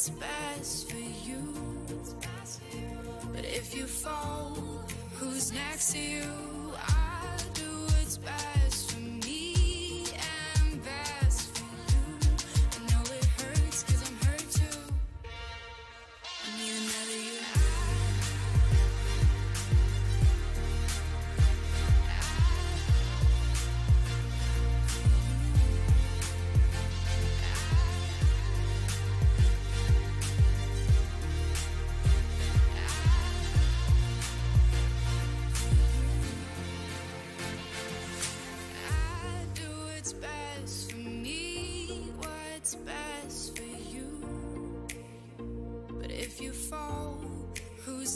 what's best for you. But if you fall, who's next to you? I do what's best for me and best for you. I know it hurts 'cause I'm hurt too. I need another you.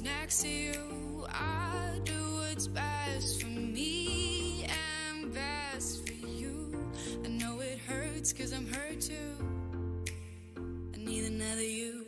Next to you, I do what's best for me and best for you. I know it hurts 'cause I'm hurt too. I need another you.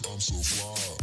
I'm so fly.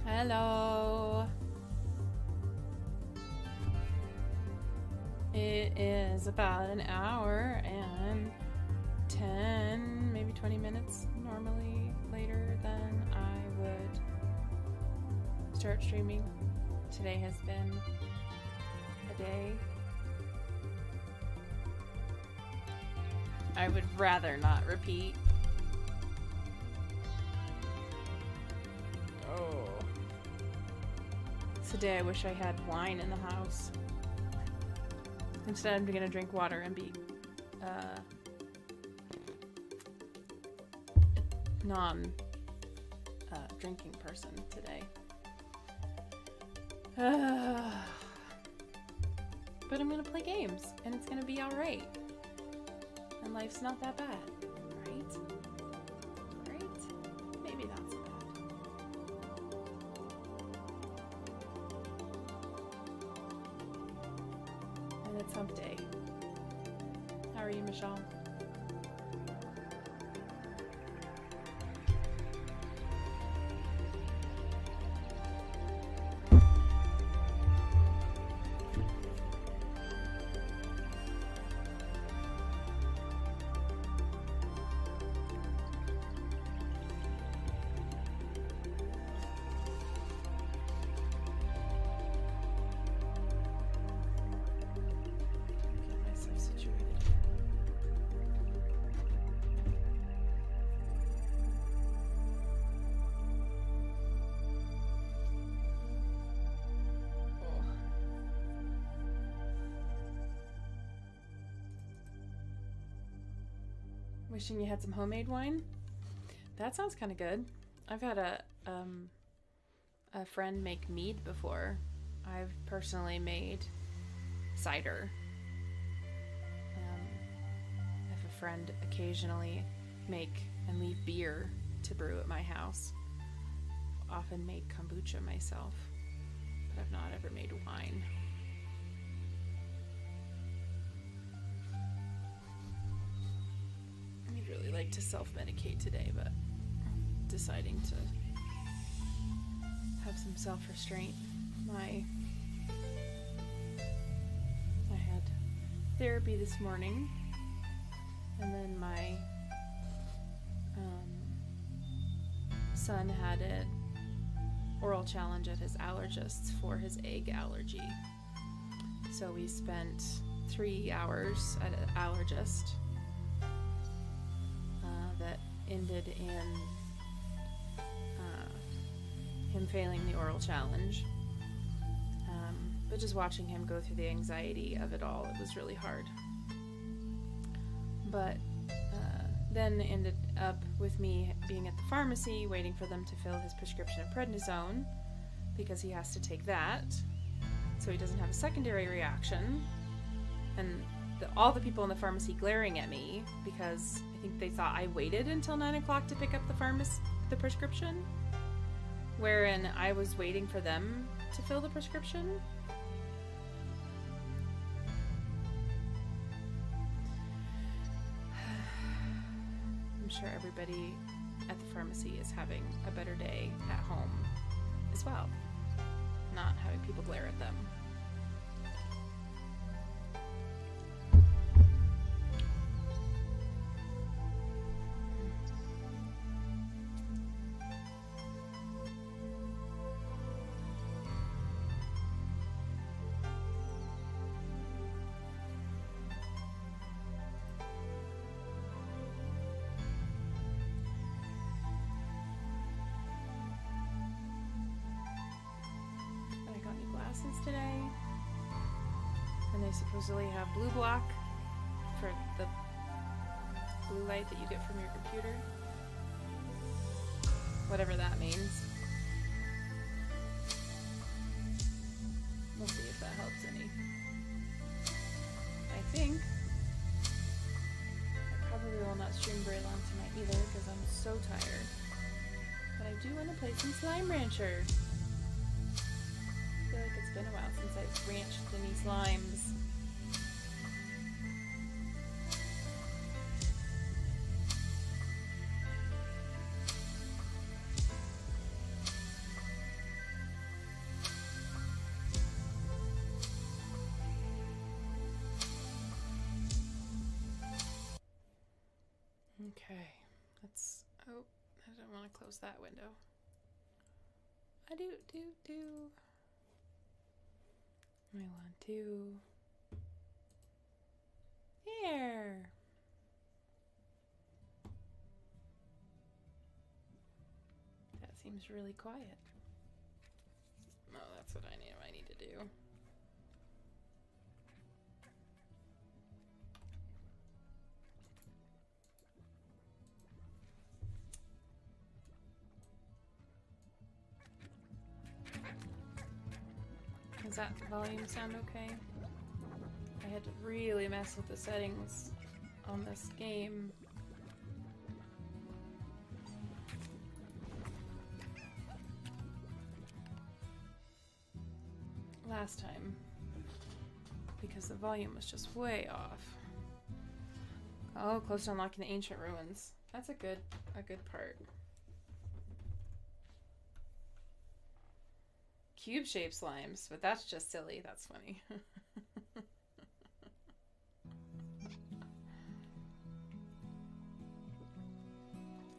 Hello. It is about an hour and 10, maybe 20 minutes normally later than I would start streaming. Today has been a day I would rather not repeat. Oh. Today I wish I had wine in the house. Instead I'm gonna drink water and be non drinking person today. But I'm gonna play games and it's gonna be alright. And life's not that bad, right? Right? Maybe not so bad. And it's hump day. How are you, Michelle? Wishing you had some homemade wine? That sounds kind of good. I've had a friend make mead before. I've personally made cider. I have a friend occasionally make and leave beer to brew at my house. Often make kombucha myself, but I've not ever made wine. I'd really like to self-medicate today, but I'm deciding to have some self-restraint. I had therapy this morning, and then my son had an oral challenge at his allergist's for his egg allergy. So we spent 3 hours at an allergist that ended in him failing the oral challenge. But just watching him go through the anxiety of it all, it was really hard. But then ended up with me being at the pharmacy waiting for them to fill his prescription of prednisone because he has to take that so he doesn't have a secondary reaction. And all the people in the pharmacy glaring at me because I think they thought I waited until 9 o'clock to pick up the prescription, wherein I was waiting for them to fill the prescription. I'm sure everybody at the pharmacy is having a better day at home as well, not having people glare at them. Today, and they supposedly have blue block for the blue light that you get from your computer, whatever that means. We'll see if that helps any. I think I probably will not stream very long tonight either because I'm so tired, but I do want to play some Slime Rancher. I feel like it's been a while since I've ranched any slimes. Okay, let's, oh, I don't want to close that window. I do. I want to, here. That seems really quiet. Oh, that's what I need to do. Does that volume sound okay? I had to really mess with the settings on this game. Last time, because the volume was just way off. Oh, close to unlocking the ancient ruins. That's a good part. Cube-shaped slimes, but that's just silly. That's funny.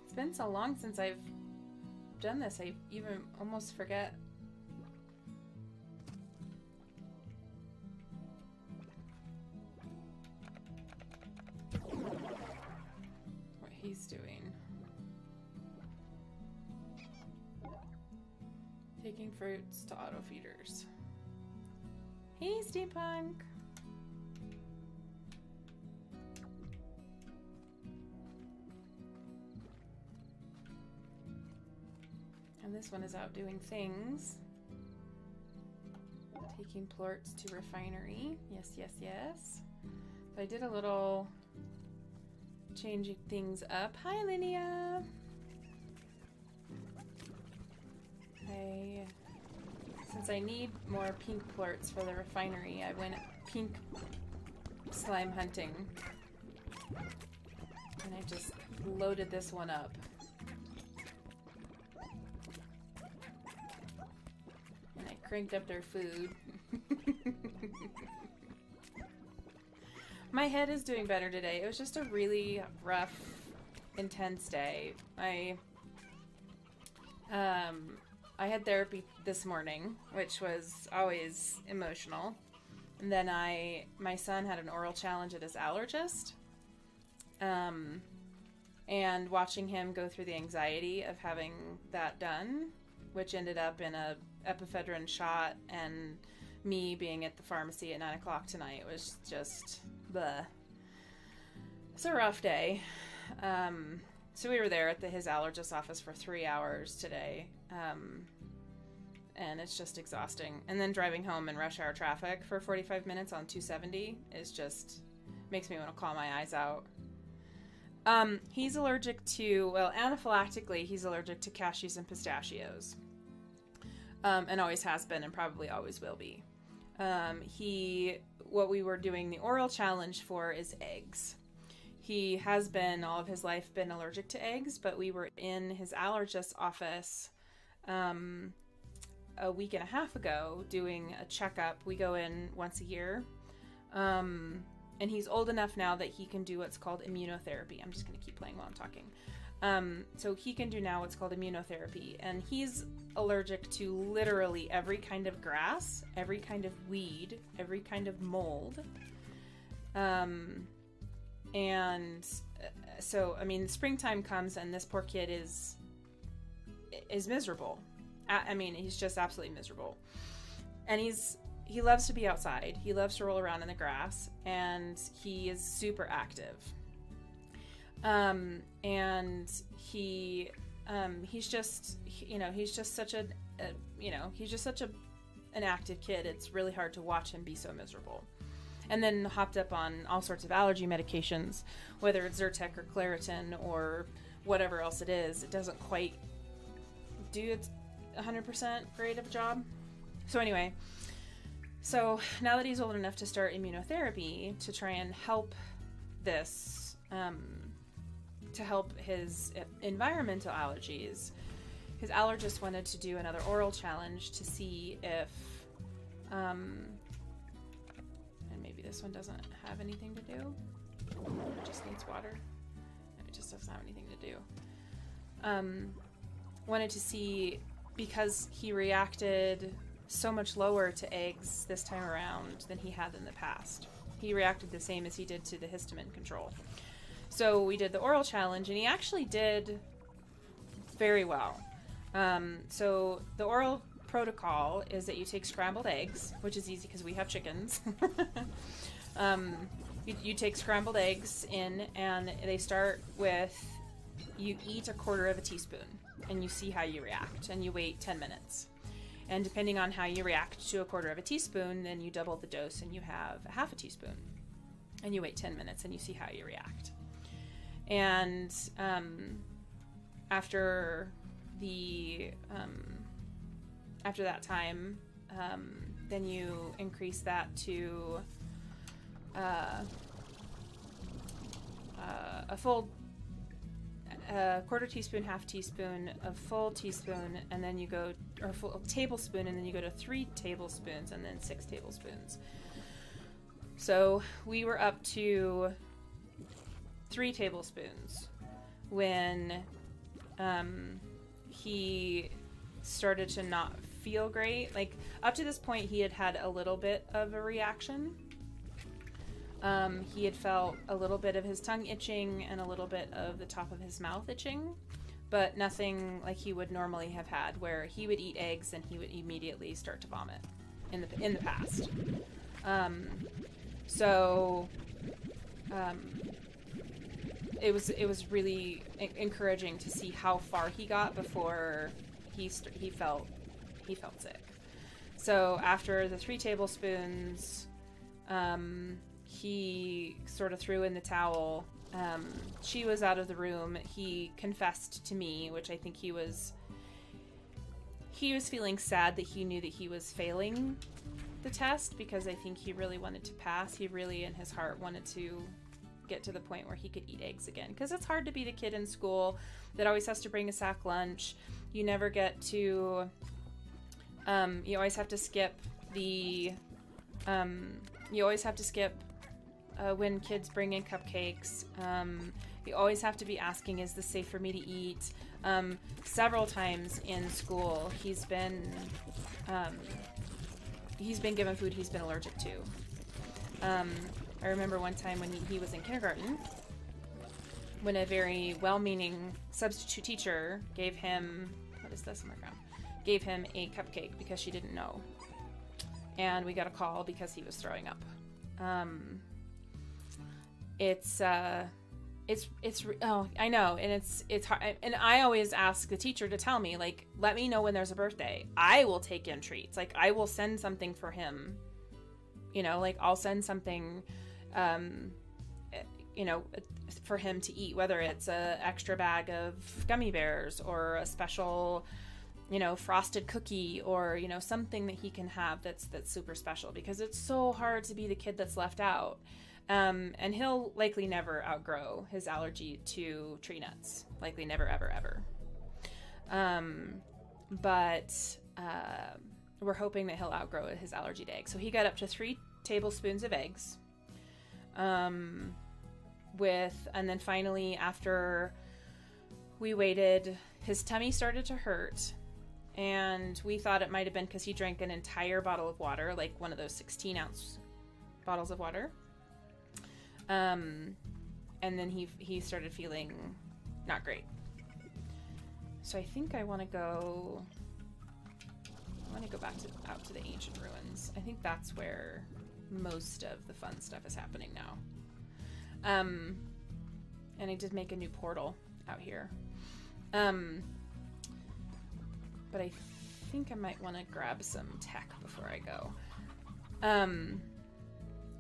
It's been so long since I've done this, I even almost forget. What he's doing. Taking fruits to auto feeders. Hey, Steampunk! And this one is out doing things. Taking plorts to refinery. Yes. So I did a little changing things up. Hi, Linnea! Since I need more pink plorts for the refinery, I went pink slime hunting. And I just loaded this one up. And I cranked up their food. My head is doing better today. It was just a really rough, intense day. I had therapy this morning, which was always emotional. And then my son had an oral challenge at his allergist. And watching him go through the anxiety of having that done, which ended up in a epiphedrine shot and me being at the pharmacy at 9 o'clock tonight, was just bleh. It's a rough day. So we were there at his allergist's office for 3 hours today. And it's just exhausting. And then driving home in rush hour traffic for 45 minutes on 270 is just, makes me want to claw my eyes out. He's allergic to, well, anaphylactically, he's allergic to cashews and pistachios. And always has been and probably always will be. What we were doing the oral challenge for is eggs. He has been, all of his life, been allergic to eggs, but we were in his allergist's office a week and a half ago doing a checkup. We go in once a year. And he's old enough now that he can do what's called immunotherapy. I'm just going to keep playing while I'm talking. So he can do now what's called immunotherapy. And he's allergic to literally every kind of grass, every kind of weed, every kind of mold. And so, I mean, springtime comes and this poor kid is miserable. I mean, he's just absolutely miserable. And he loves to be outside. He loves to roll around in the grass, and he is super active. And he's just, he's just such an active kid. It's really hard to watch him be so miserable. And then hopped up on all sorts of allergy medications, whether it's Zyrtec or Claritin or whatever else it is. It doesn't quite do its 100% great of a job. So anyway, so now that he's old enough to start immunotherapy to try and help this, to help his environmental allergies, his allergist wanted to do another oral challenge to see if, and maybe this one doesn't have anything to do. It just needs water. Let me just doesn't have anything to do. Wanted to see, because he reacted so much lower to eggs this time around than he had in the past. He reacted the same as he did to the histamine control. So we did the oral challenge, and he actually did very well. So the oral protocol is that you take scrambled eggs, which is easy because we have chickens. You take scrambled eggs in, and they start with, you eat a quarter of a teaspoon, and you see how you react, and you wait 10 minutes. And depending on how you react to a quarter of a teaspoon, then you double the dose and you have a half a teaspoon. And you wait 10 minutes and you see how you react. And after that time, then you increase that to a full quarter teaspoon, half teaspoon, a full teaspoon, and then you go, or a full tablespoon, and then you go to 3 tablespoons, and then 6 tablespoons. So we were up to 3 tablespoons when he started to not feel great. Like, up to this point, he had a little bit of a reaction. He had felt a little bit of his tongue itching and a little bit of the top of his mouth itching, but nothing like he would normally have had, where he would eat eggs and he would immediately start to vomit in the past. It was really encouraging to see how far he got before he felt sick. So after the 3 tablespoons, he sort of threw in the towel. She was out of the room. He confessed to me, which I think he was feeling sad that he knew that he was failing the test, because I think he really wanted to pass. He really, in his heart, wanted to get to the point where he could eat eggs again, because it's hard to be the kid in school that always has to bring a sack lunch. You never get to you always have to skip when kids bring in cupcakes. You always have to be asking, is this safe for me to eat? Several times in school, he's been given food he's been allergic to. I remember one time when he was in kindergarten, when a very well-meaning substitute teacher gave him, what is this on the ground? Gave him a cupcake because she didn't know. And we got a call because he was throwing up. I know, and it's hard, and I always ask the teacher to tell me, like, let me know when there's a birthday. I will take in treats. Like, I will send something for him, like, I'll send something, for him to eat, whether it's a extra bag of gummy bears or a special, frosted cookie, or, something that he can have that's super special, because it's so hard to be the kid that's left out. And he'll likely never outgrow his allergy to tree nuts. Likely never, ever, ever. But we're hoping that he'll outgrow his allergy to eggs. So he got up to 3 tablespoons of eggs. And then finally, after we waited, his tummy started to hurt. And we thought it might have been because he drank an entire bottle of water, like one of those 16-ounce bottles of water. And then he started feeling not great. So I think I want to go back out to the ancient ruins. I think that's where most of the fun stuff is happening now. And I did make a new portal out here. But I think I might want to grab some tech before I go.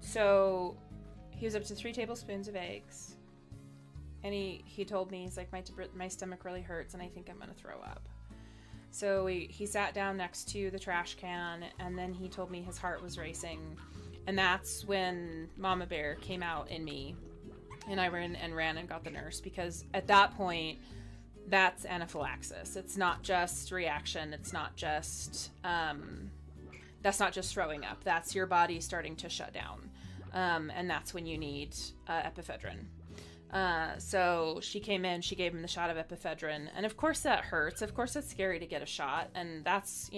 So he was up to 3 tablespoons of eggs. And he told me, he's like, my stomach really hurts and I think I'm going to throw up. So he sat down next to the trash can, and then he told me his heart was racing. And that's when Mama Bear came out in me. And I ran and got the nurse, because at that point, that's anaphylaxis. It's not just reaction. It's not just, that's not just throwing up. That's your body starting to shut down. And that's when you need epiphedrine. So she came in, she gave him the shot of ephedrine, and of course that hurts. Of course it's scary to get a shot, and that's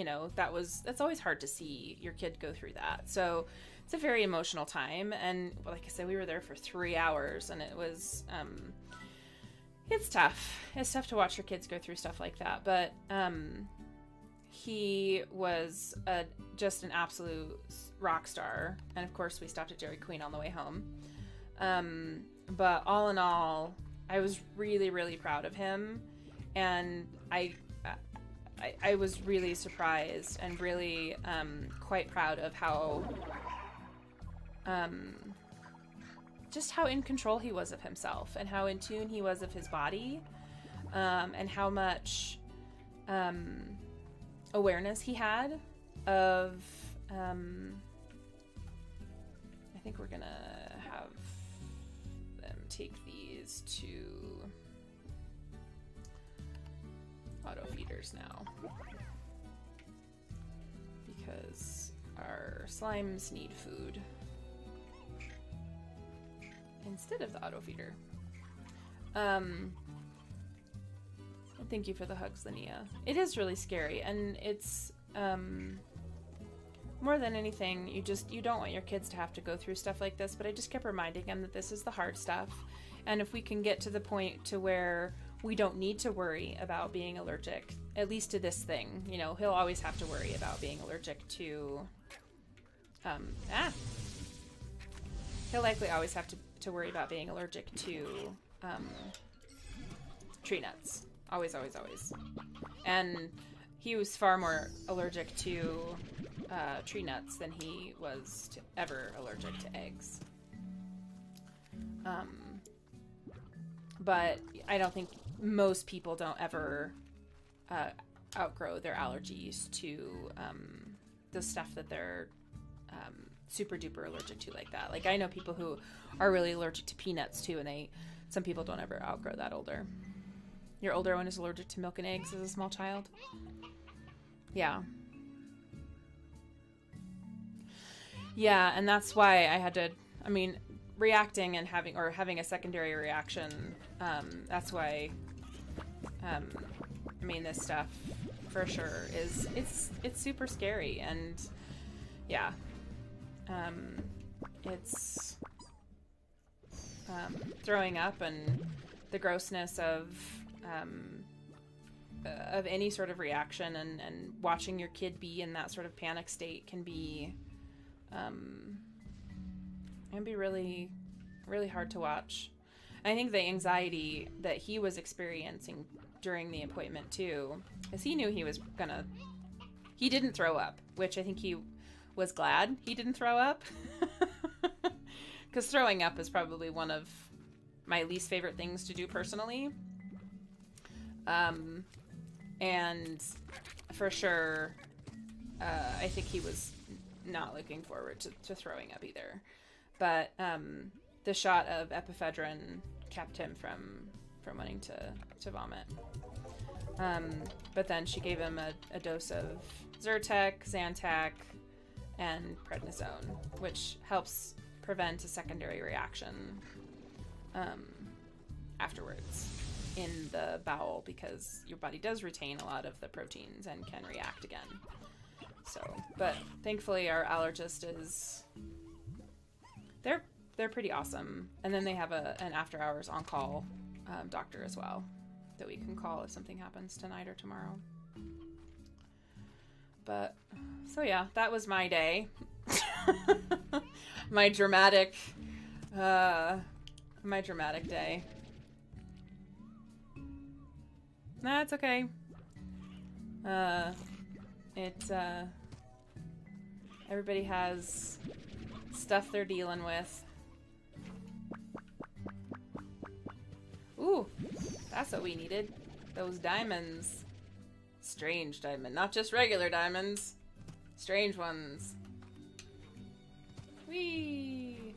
always hard to see your kid go through that. So it's a very emotional time, and like I said, we were there for 3 hours, and it was it's tough. It's tough to watch your kids go through stuff like that, but he was just an absolute rock star, and of course we stopped at Dairy Queen on the way home. But all in all, I was really, really proud of him, and I was really surprised and really quite proud of how just how in control he was of himself, and how in tune he was of his body, and how much awareness he had of I think we're gonna have them take these to auto feeders now, because our slimes need food instead of the auto feeder. Thank you for the hugs, Linnea. It is really scary, and it's more than anything, you don't want your kids to have to go through stuff like this, but I just kept reminding them that this is the hard stuff, and if we can get to the point to where we don't need to worry about being allergic, at least to this thing, he'll always have to worry about being allergic to he'll likely always have to worry about being allergic to tree nuts. Always. And he was far more allergic to tree nuts than he was ever allergic to eggs. But I don't think most people don't ever outgrow their allergies to the stuff that they're super duper allergic to like that. Like, I know people who are really allergic to peanuts too, and some people don't ever outgrow that older. Your older one is allergic to milk and eggs as a small child? Yeah. Yeah, and that's why I had to, reacting and having a secondary reaction, that's why, this stuff for sure it's super scary, and yeah, it's throwing up and the grossness of any sort of reaction, and watching your kid be in that sort of panic state can be really, really hard to watch. And I think the anxiety that he was experiencing during the appointment too, because he knew he didn't throw up, which I think he was glad he didn't throw up, because throwing up is probably one of my least favorite things to do personally. And for sure, I think he was not looking forward to throwing up either. But the shot of ephedrine kept him from wanting to vomit. But then she gave him a dose of Zyrtec, Zantac, and prednisone, which helps prevent a secondary reaction afterwards in the bowel, because your body does retain a lot of the proteins and can react again. So, but thankfully our allergist they're pretty awesome. And then they have an after hours on-call doctor as well that we can call if something happens tonight or tomorrow. But so yeah, that was my day. my dramatic day. Nah, it's okay. Everybody has stuff they're dealing with. Ooh, that's what we needed. Those diamonds. Strange diamond, not just regular diamonds. Strange ones. Whee!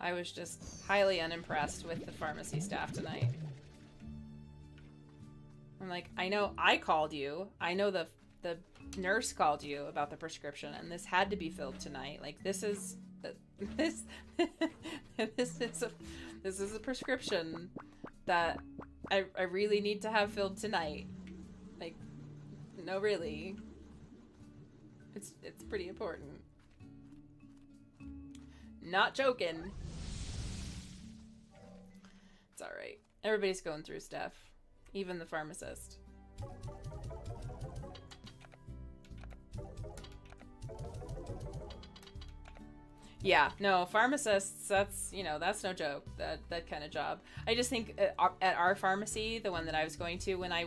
I was just highly unimpressed with the pharmacy staff tonight. I'm like, I know I called you. I know the nurse called you about the prescription, and this had to be filled tonight. Like, this is this this is a prescription that I really need to have filled tonight. Like, no, really. It's pretty important. Not joking. It's alright. Everybody's going through stuff. Even the pharmacist. Yeah, no, pharmacists, that's, you know, that's no joke, that kind of job. I just think at our pharmacy, the one that I was going to, when I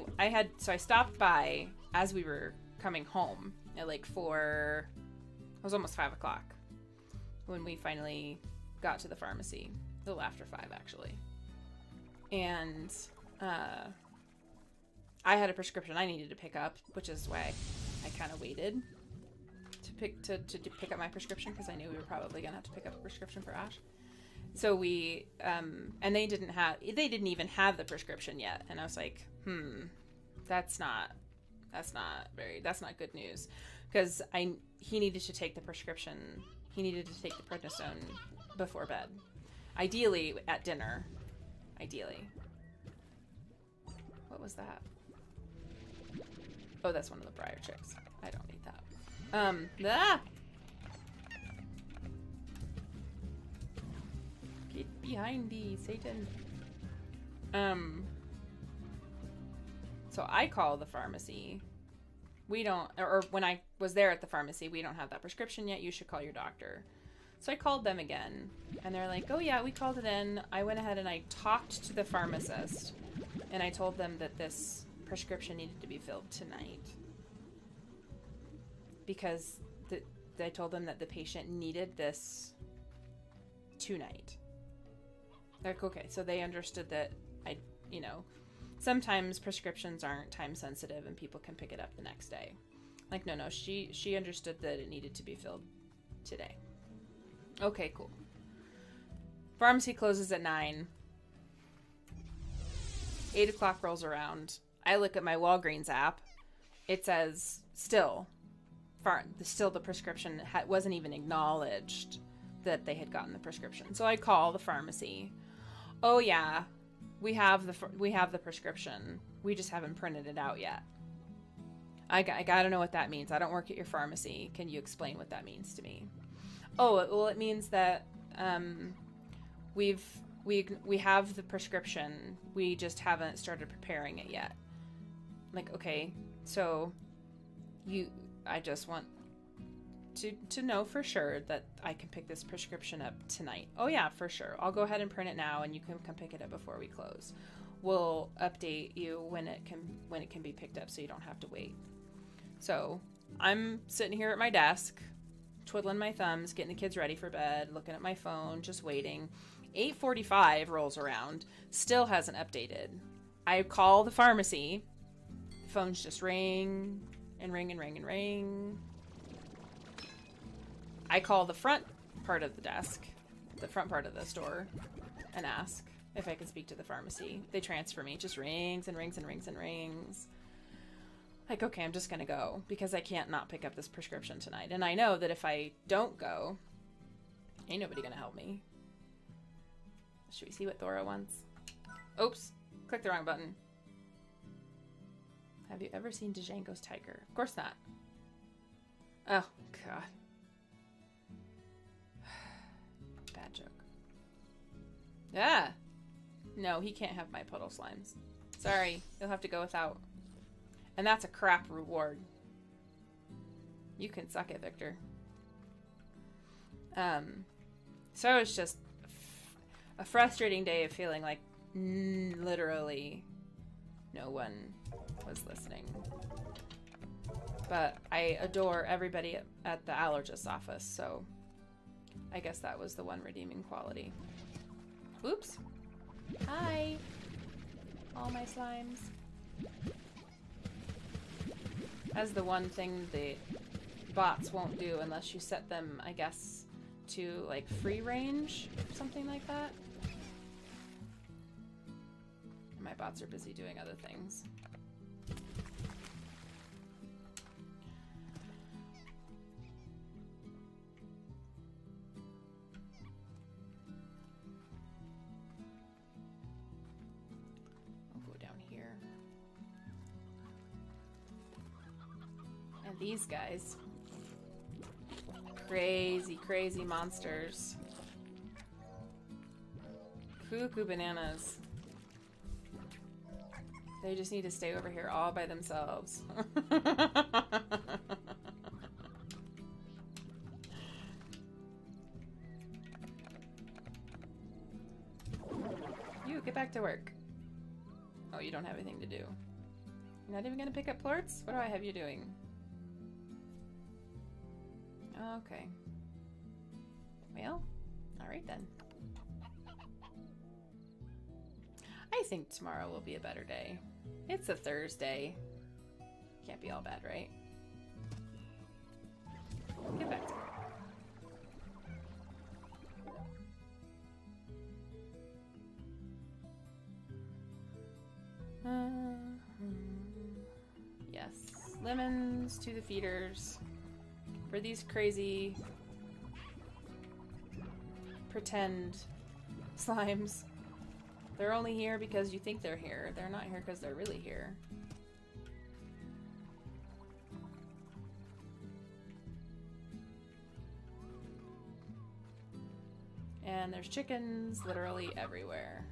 stopped by as we were coming home at like it was almost 5 o'clock when we finally got to the pharmacy. A little after 5, actually. And I had a prescription I needed to pick up, which is why I kind of waited to pick up my prescription, because I knew we were probably gonna have to pick up a prescription for Ash. So we and they didn't even have the prescription yet, and I was like, that's not good news, because he needed to take the prescription. He needed to take the prednisone before bed, ideally at dinner. Ideally. What was that? Oh, that's one of the Briar chicks. I don't need that. Get behind thee, Satan. So I call the pharmacy. We don't, or when I was there at the pharmacy, we don't have that prescription yet. You should call your doctor. So I called them again, and they're like, oh yeah, we called it in. I went ahead and I talked to the pharmacist, and I told them that this prescription needed to be filled tonight. Because I told them that the patient needed this tonight. Like, okay, so they understood that sometimes prescriptions aren't time sensitive and people can pick it up the next day. Like, no, she understood that it needed to be filled today. Okay, cool. Pharmacy closes at 9. 8 o'clock rolls around. I look at my Walgreens app. It says still the prescription wasn't even acknowledged that they had gotten the prescription. So I call the pharmacy. Oh yeah, we have the prescription. We just haven't printed it out yet. I gotta know what that means. I don't work at your pharmacy. Can you explain what that means to me? Oh, well, it means that we have the prescription. We just haven't started preparing it yet. Like, okay, so I just want to know for sure that I can pick this prescription up tonight. Oh yeah, for sure. I'll go ahead and print it now, and you can come pick it up before we close. We'll update you when it can be picked up, so you don't have to wait. So I'm sitting here at my desk, twiddling my thumbs, getting the kids ready for bed, looking at my phone, just waiting. 8:45 rolls around, still hasn't updated. I call the pharmacy. The phones just ring and ring and ring and ring. I call the front part of the desk, the front part of the store, and ask if I can speak to the pharmacy. They transfer me. It just rings and rings and rings and rings. Like, okay, I'm just gonna go, because I can't not pick up this prescription tonight. And I know that if I don't go, ain't nobody gonna help me. Should we see what Thora wants? Oops, clicked the wrong button. Have you ever seen Django's Tiger? Of course not. Oh, God. Bad joke. Ah! No, he can't have my puddle slimes. Sorry, you'll have to go without. And that's a crap reward. You can suck it, Victor. So it's just a frustrating day of feeling like literally no one was listening. But I adore everybody at the allergist's office, so I guess that was the one redeeming quality. Oops. Hi, all my slimes. That's the one thing the bots won't do unless you set them, I guess, to like free range, something like that. And my bots are busy doing other things. these guys. Crazy, crazy monsters. Cuckoo bananas. They just need to stay over here all by themselves. You, get back to work. Oh, you don't have anything to do. You're not even gonna pick up plorts? What do I have you doing? Okay. Well, alright then. I think tomorrow will be a better day. It's a Thursday. Can't be all bad, right? Get back to work. Yes. Lemons to the feeders. For these crazy pretend slimes. They're only here because you think they're here. They're not here because they're really here. And there's chickens literally everywhere.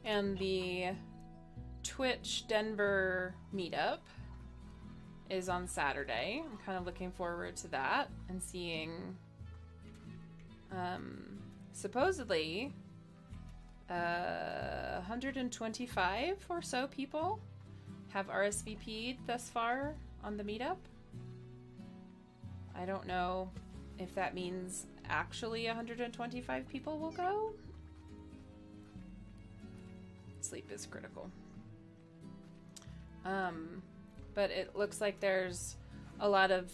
And the Twitch Denver meetup is on Saturday. I'm kind of looking forward to that and seeing supposedly 125 or so people have RSVP'd thus far on the meetup. I don't know if that means actually 125 people will go. Sleep is critical. But it looks like there's a lot of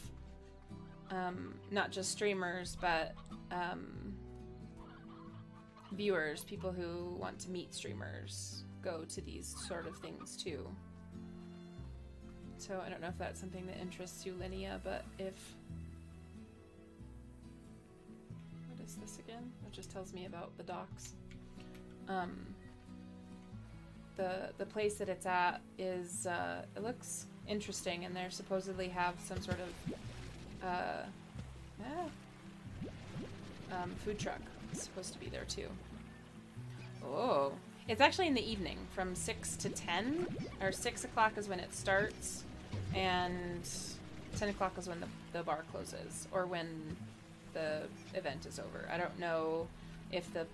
not just streamers, but viewers, people who want to meet streamers, go to these sort of things too. So I don't know if that's something that interests you, Linnea, but if... What is this again? It just tells me about the docks. The place that it's at is, it looks interesting, and they supposedly have some sort of food truck. It's supposed to be there too. Oh, it's actually in the evening from 6 to 10, or 6 o'clock is when it starts, and 10 o'clock is when the bar closes, or when the event is over. I don't know if the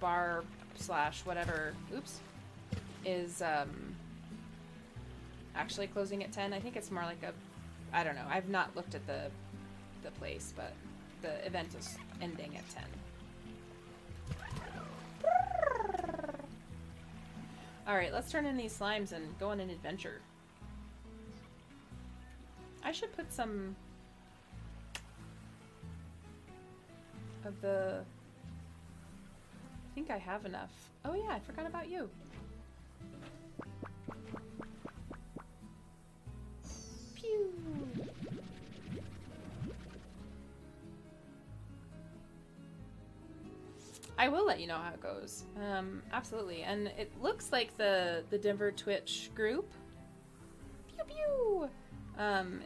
bar slash whatever, oops, is actually closing at 10. I think it's more like a, I don't know. I've not looked at the place, but the event is ending at 10. Alright, let's turn in these slimes and go on an adventure. I should put some of the... I think I have enough. Oh yeah, I forgot about you. Pew! I will let you know how it goes. Absolutely. And it looks like the Denver Twitch group. Pew pew!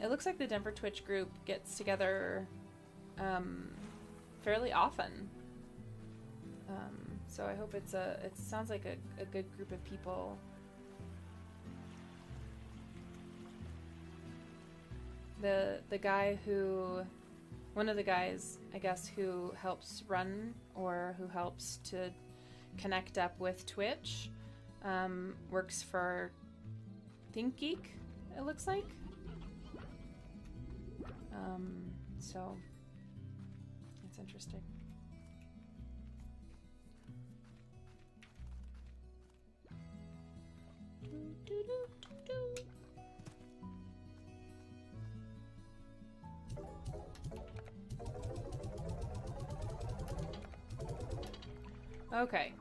It looks like the Denver Twitch group gets together fairly often. So I hope it sounds like a good group of people. The guy who, one of the guys, I guess, who helps run or who helps to connect up with Twitch, works for ThinkGeek, it looks like. So it's interesting. Okay.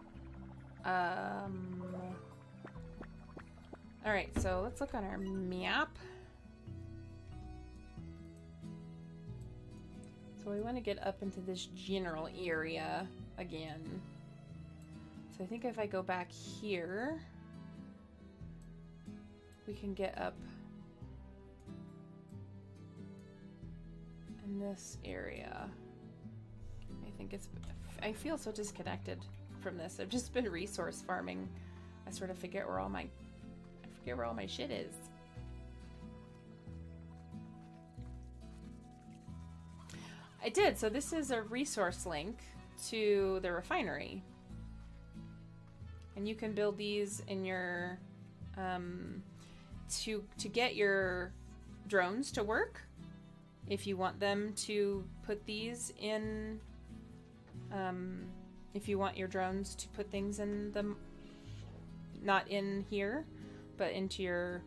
Alright, so let's look on our map. So we want to get up into this general area again. So I think if I go back here, we can get up in this area. I feel so disconnected from this. I've just been resource farming. I sort of forget where all my shit is. I did. So this is a resource link to the refinery. And you can build these in your to get your drones to work. If you want them to put these in if you want your drones to put things in them, not in here, but into your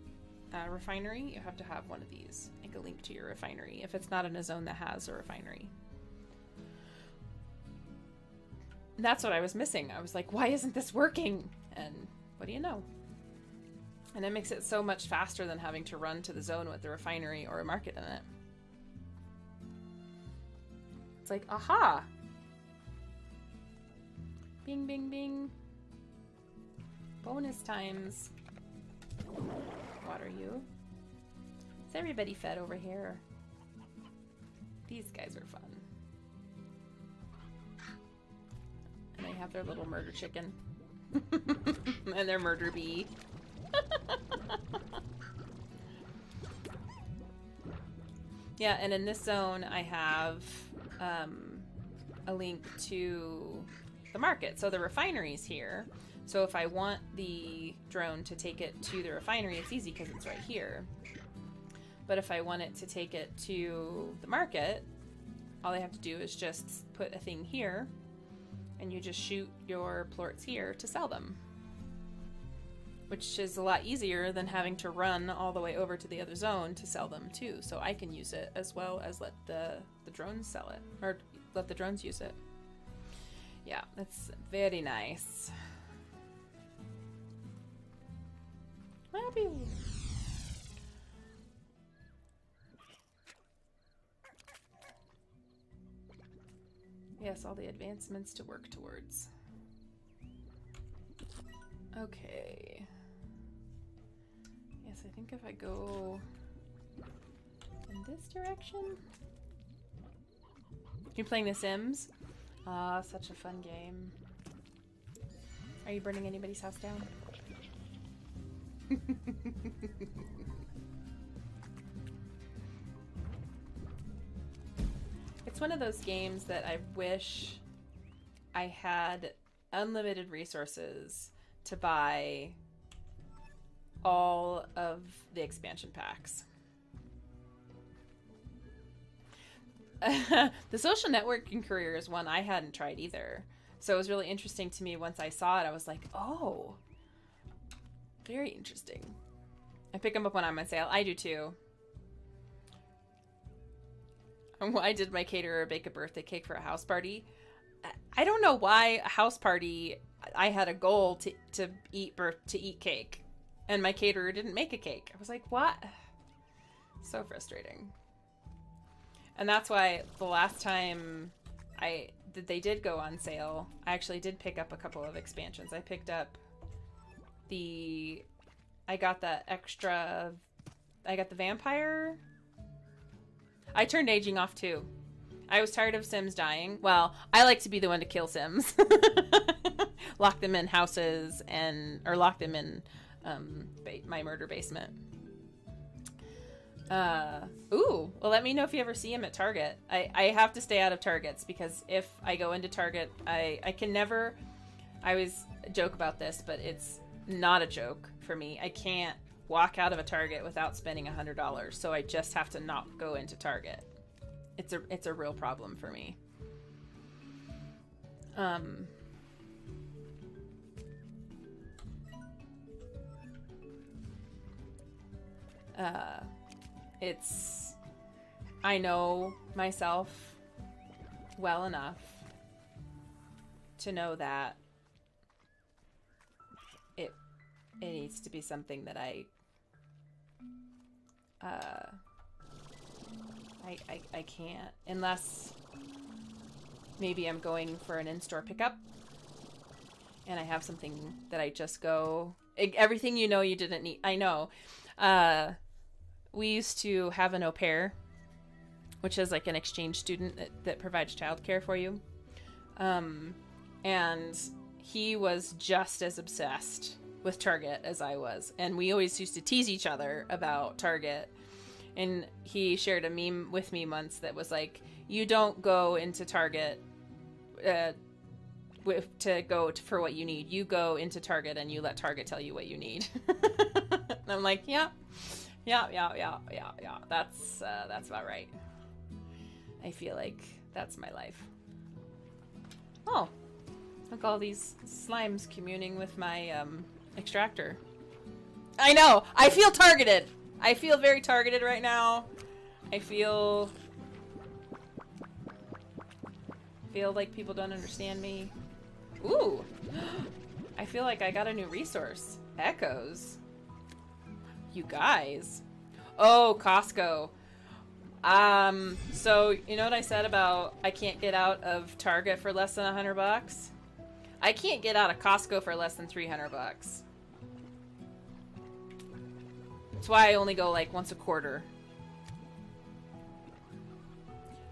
refinery, you have to have one of these, like a link to your refinery, if it's not in a zone that has a refinery. And that's what I was missing. I was like, why isn't this working? And what do you know? And it makes it so much faster than having to run to the zone with the refinery or a market in it. It's like, aha! Bing, bing, bing. Bonus times. Water you. Is everybody fed over here? These guys are fun. And they have their little murder chicken. And their murder bee. Yeah, and in this zone I have a link to the market. So the refinery's here. So if I want the drone to take it to the refinery, it's easy because it's right here. But if I want it to take it to the market, all I have to do is just put a thing here, and you just shoot your plorts here to sell them. Which is a lot easier than having to run all the way over to the other zone to sell them too. So I can use it as well as let the drones sell it, or let the drones use it. Yeah, that's very nice. Happy. Yes, all the advancements to work towards. Okay. Yes, I think if I go in this direction. You're playing The Sims? Ah, such a fun game. Are you burning anybody's house down? It's one of those games that I wish I had unlimited resources to buy all of the expansion packs. The social networking career is one I hadn't tried either. So it was really interesting to me once I saw it. I was like, oh, very interesting. I pick them up when I'm on sale. I do too. I did my caterer bake a birthday cake for a house party. I don't know why a house party, I had a goal to eat cake. And my caterer didn't make a cake. I was like, what? So frustrating. And that's why the last time they did go on sale, I actually did pick up a couple of expansions. I picked up I got the vampire. I turned aging off too. I was tired of Sims dying. Well, I like to be the one to kill Sims. Lock them in houses or lock them in my murder basement. Ooh, well, let me know if you ever see him at Target. I have to stay out of Targets because if I go into Target, I can never, I always joke about this, but it's not a joke for me. I can't walk out of a Target without spending $100, so I just have to not go into Target. It's a real problem for me. I know myself well enough to know that it needs to be something that I can't, unless maybe I'm going for an in-store pickup and I have something that I just go, everything you know you didn't need. I know. We used to have an au pair, which is like an exchange student that provides childcare for you. And he was just as obsessed with Target as I was. And we always used to tease each other about Target. And he shared a meme with me once that was like, you don't go into Target for what you need. You go into Target and you let Target tell you what you need. And I'm like, yeah. That's about right. I feel like that's my life. Oh, look, all these slimes communing with my extractor. I know. I feel targeted. I feel very targeted right now. I feel like people don't understand me. Ooh. I feel like I got a new resource. Echoes. You guys. Oh, Costco. So you know what I said about I can't get out of Target for less than $100? I can't get out of Costco for less than $300. That's why I only go like once a quarter.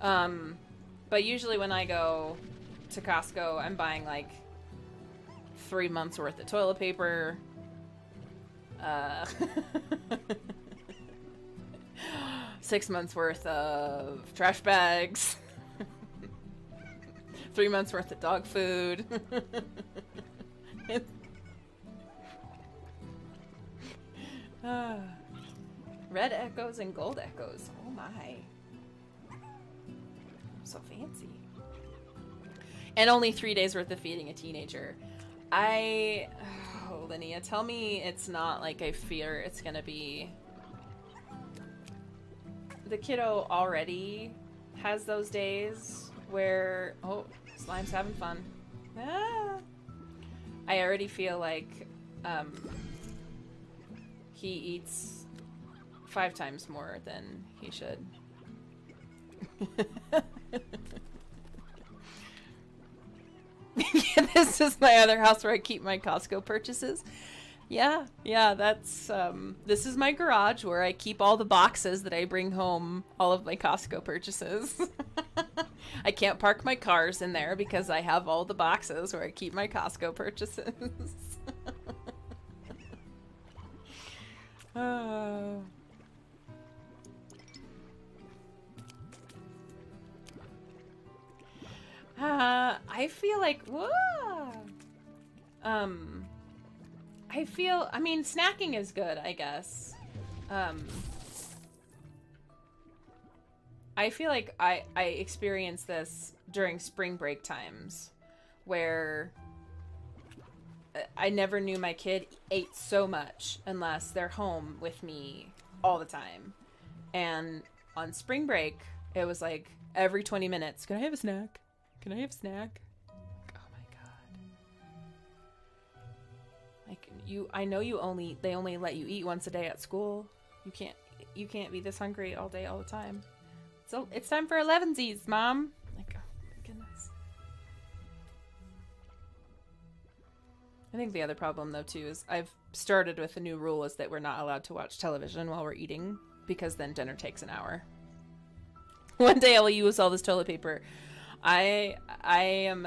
But usually when I go to Costco, I'm buying like 3 months worth of toilet paper. 6 months worth of trash bags. 3 months worth of dog food. Red echoes and gold echoes. Oh my. So fancy. And only 3 days worth of feeding a teenager. Oh, Linnea, tell me it's not like I fear it's gonna be. The kiddo already has those days where, oh, slime's having fun. Ah. I already feel like he eats 5 times more than he should. Yeah, this is my other house where I keep my Costco purchases. Yeah, that's, this is my garage where I keep all the boxes that I bring home, all of my Costco purchases. I can't park my cars in there because I have all the boxes where I keep my Costco purchases. Oh. I feel like, whoa. I mean, snacking is good, I guess. I feel like I experienced this during spring break times where I never knew my kid ate so much unless they're home with me all the time. And on spring break, it was like every 20 minutes, can I have a snack? Can I have a snack? Oh my god. Like, I know they only let you eat once a day at school. You can't be this hungry all day, all the time. So it's time for 11sies, Mom. Like, oh my goodness. I think the other problem though too is I've started with a new rule is that we're not allowed to watch television while we're eating because then dinner takes an hour. One day I will use all this toilet paper. I am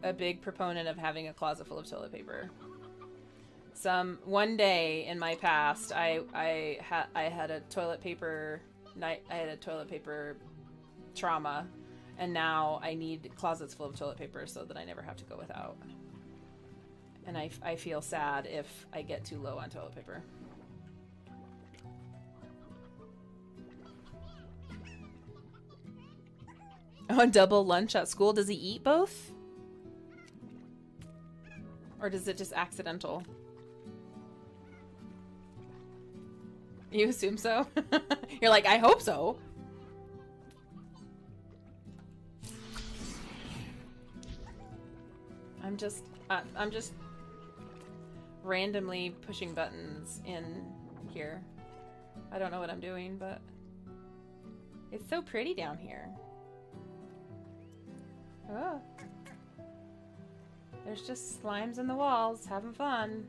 a big proponent of having a closet full of toilet paper. One day in my past, I had a toilet paper trauma, and now I need closets full of toilet paper so that I never have to go without. And I feel sad if I get too low on toilet paper. Oh, double lunch at school. Does he eat both? Or does it just accidental? You assume so? You're like, I hope so. I'm just randomly pushing buttons in here. I don't know what I'm doing, but it's so pretty down here. Oh. There's just slimes in the walls, having fun.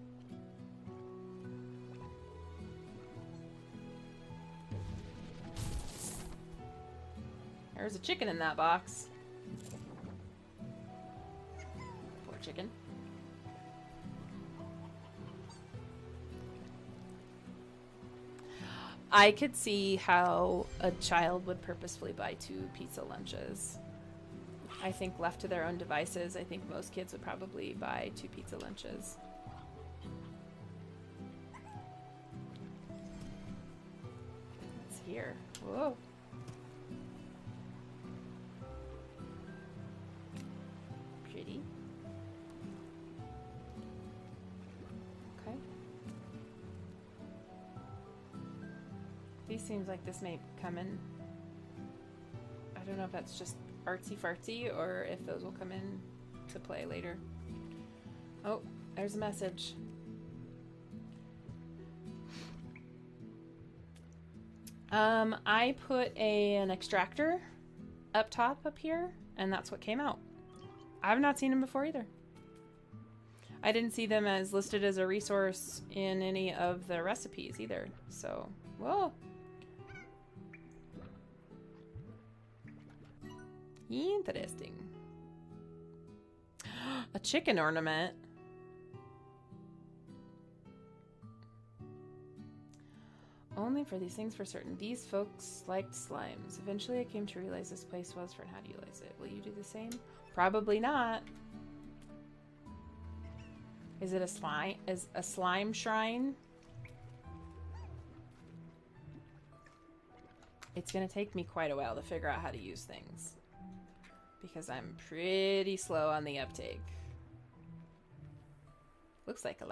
There's a chicken in that box. Poor chicken. I could see how a child would purposefully buy 2 pizza lunches. I think left to their own devices, I think most kids would probably buy 2 pizza lunches. It's here. Whoa. Pretty. Okay. These seems like this may come in. I don't know if that's just artsy fartsy or if those will come in to play later. Oh, there's a message. I put an extractor up top up here, and that's what came out. I've not seen them before either. I didn't see them as listed as a resource in any of the recipes either. So, whoa. Interesting. A chicken ornament. Only for these things for certain. These folks liked slimes. Eventually I came to realize this place was for how to utilize it. Will you do the same? Probably not. Is it a slime shrine? It's gonna take me quite a while to figure out how to use things, because I'm pretty slow on the uptake. Looks like a